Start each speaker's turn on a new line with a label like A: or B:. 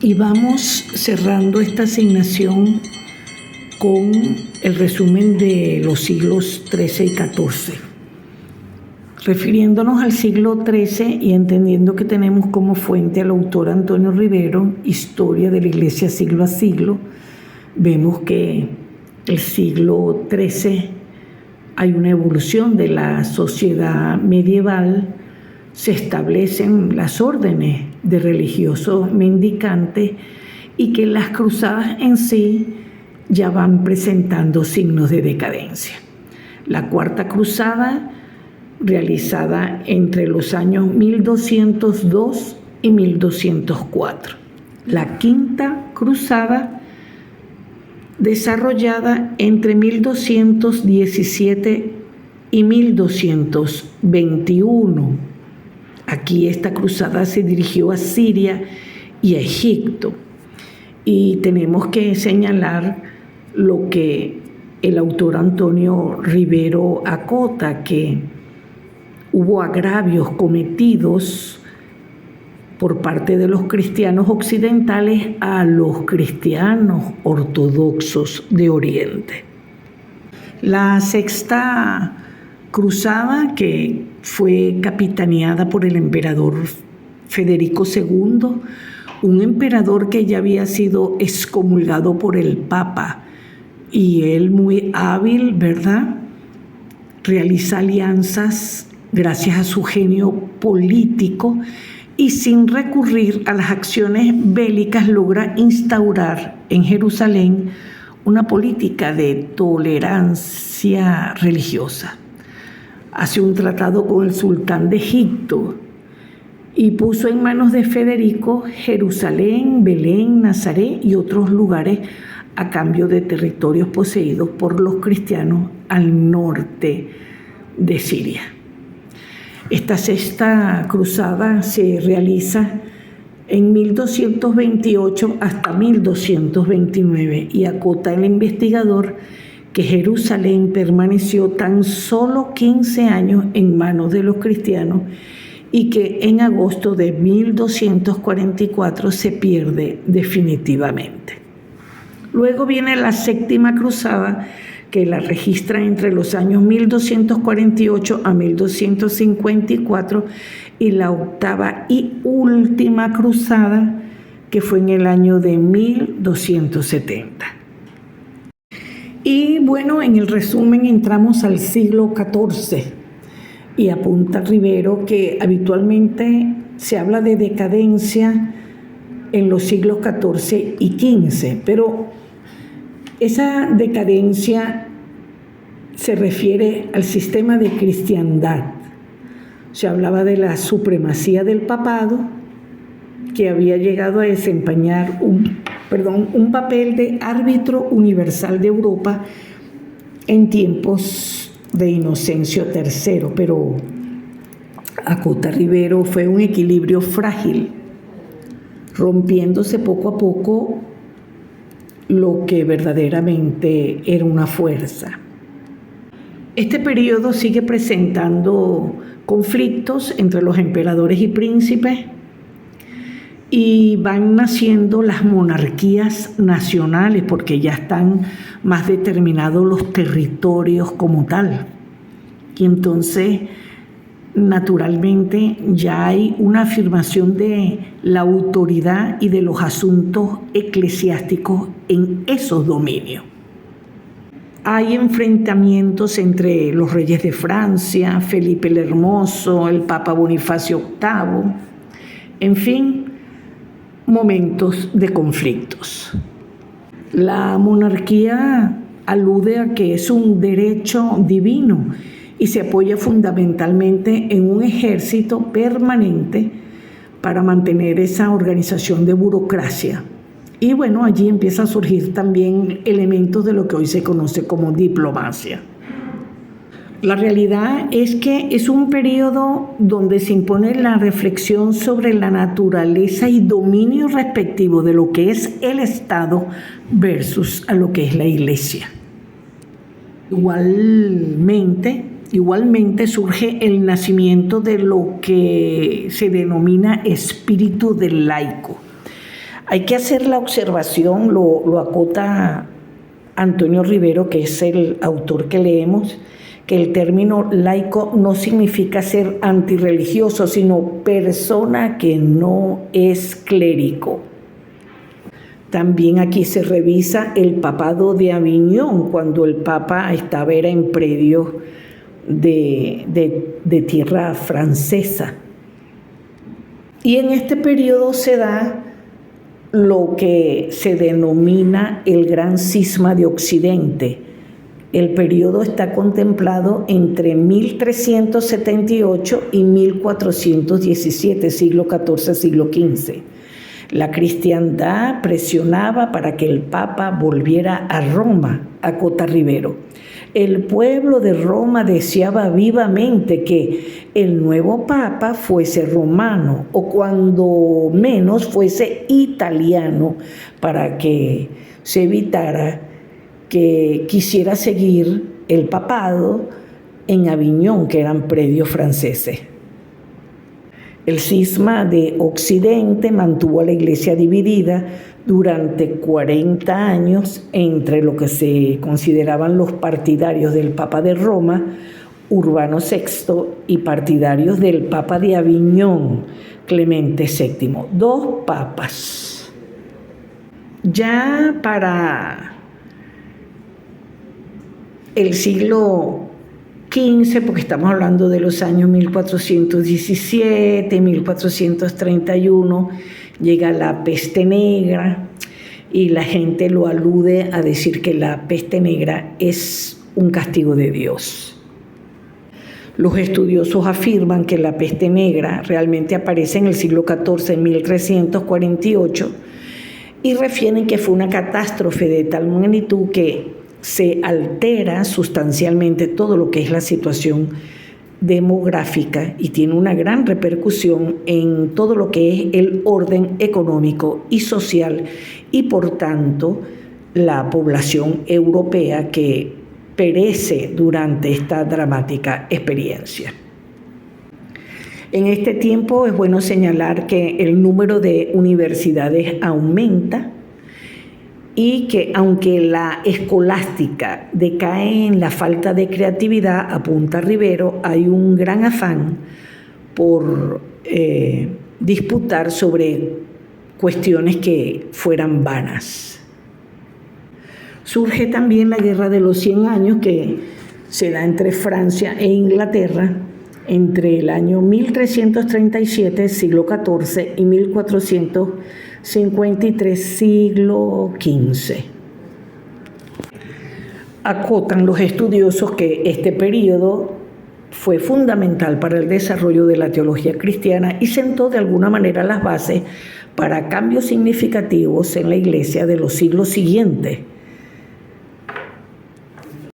A: Y vamos cerrando esta asignación con el resumen de los siglos XIII y XIV. Refiriéndonos al siglo XIII y entendiendo que tenemos como fuente al autor Antonio Rivero, Historia de la Iglesia siglo a siglo, vemos que el siglo XIII hay una evolución de la sociedad medieval, se establecen las órdenes de religiosos mendicantes y que las cruzadas en sí ya van presentando signos de decadencia. La Cuarta Cruzada, realizada entre los años 1202 y 1204. La Quinta Cruzada, desarrollada entre 1217 y 1221. Aquí esta cruzada se dirigió a Siria y a Egipto. Y tenemos que señalar lo que el autor Antonio Rivero acota, que hubo agravios cometidos por parte de los cristianos occidentales a los cristianos ortodoxos de Oriente. La Sexta Cruzada, que fue capitaneada por el emperador Federico II, un emperador que ya había sido excomulgado por el Papa, y él, muy hábil, ¿verdad?, realiza alianzas gracias a su genio político y sin recurrir a las acciones bélicas logra instaurar en Jerusalén una política de tolerancia religiosa. Hace un tratado con el sultán de Egipto y puso en manos de Federico Jerusalén, Belén, Nazaret y otros lugares a cambio de territorios poseídos por los cristianos al norte de Siria. Esta Sexta Cruzada se realiza en 1228 hasta 1229 y acota el investigador que Jerusalén permaneció tan solo 15 años en manos de los cristianos y que en agosto de 1244 se pierde definitivamente. Luego viene la Séptima Cruzada, que la registra entre los años 1248 a 1254, y la Octava y Última Cruzada, que fue en el año de 1270. Y bueno, en el resumen entramos al siglo XIV y apunta Rivero que habitualmente se habla de decadencia en los siglos XIV y XV, pero esa decadencia se refiere al sistema de cristiandad. Se hablaba de la supremacía del papado, que había llegado a desempeñar un papel de árbitro universal de Europa en tiempos de Inocencio III, pero acota Rivero fue un equilibrio frágil, rompiéndose poco a poco lo que verdaderamente era una fuerza. Este periodo sigue presentando conflictos entre los emperadores y príncipes y van naciendo las monarquías nacionales porque ya están más determinados los territorios como tal. Y entonces, naturalmente, ya hay una afirmación de la autoridad y de los asuntos eclesiásticos en esos dominios. Hay enfrentamientos entre los reyes de Francia, Felipe el Hermoso, el Papa Bonifacio VIII, en fin, momentos de conflictos. La monarquía alude a que es un derecho divino y se apoya fundamentalmente en un ejército permanente para mantener esa organización de burocracia. Y bueno, allí empieza a surgir también elementos de lo que hoy se conoce como diplomacia. La realidad es que es un periodo donde se impone la reflexión sobre la naturaleza y dominio respectivo de lo que es el Estado versus a lo que es la Iglesia. Igualmente surge el nacimiento de lo que se denomina espíritu del laico. Hay que hacer la observación, lo acota Antonio Rivero, que es el autor que leemos, que el término laico no significa ser antirreligioso, sino persona que no es clérigo. También aquí se revisa el papado de Aviñón, cuando el papa era en predio de tierra francesa. Y en este periodo se da lo que se denomina el Gran Cisma de Occidente. El periodo está contemplado entre 1378 y 1417, siglo XIV, siglo XV. La cristiandad presionaba para que el Papa volviera a Roma, acota Rivero. El pueblo de Roma deseaba vivamente que el nuevo Papa fuese romano o cuando menos fuese italiano, para que se evitara que quisiera seguir el papado en Aviñón, que eran predios franceses. El cisma de Occidente mantuvo a la Iglesia dividida durante 40 años entre lo que se consideraban los partidarios del Papa de Roma, Urbano VI, y partidarios del Papa de Aviñón, Clemente VII. 2 papas. Ya para el siglo XV, porque estamos hablando de los años 1417, 1431, llega la peste negra y la gente lo alude a decir que la peste negra es un castigo de Dios. Los estudiosos afirman que la peste negra realmente aparece en el siglo XIV, en 1348, y refieren que fue una catástrofe de tal magnitud que se altera sustancialmente todo lo que es la situación demográfica y tiene una gran repercusión en todo lo que es el orden económico y social y por tanto la población europea que perece durante esta dramática experiencia. En este tiempo es bueno señalar que el número de universidades aumenta y que aunque la escolástica decae en la falta de creatividad, apunta Rivero, hay un gran afán por disputar sobre cuestiones que fueran vanas. Surge también la Guerra de los 100 años que se da entre Francia e Inglaterra entre el año 1337, siglo XIV, y 1453, siglo XV. Acotan los estudiosos que este periodo fue fundamental para el desarrollo de la teología cristiana y sentó de alguna manera las bases para cambios significativos en la Iglesia de los siglos siguientes.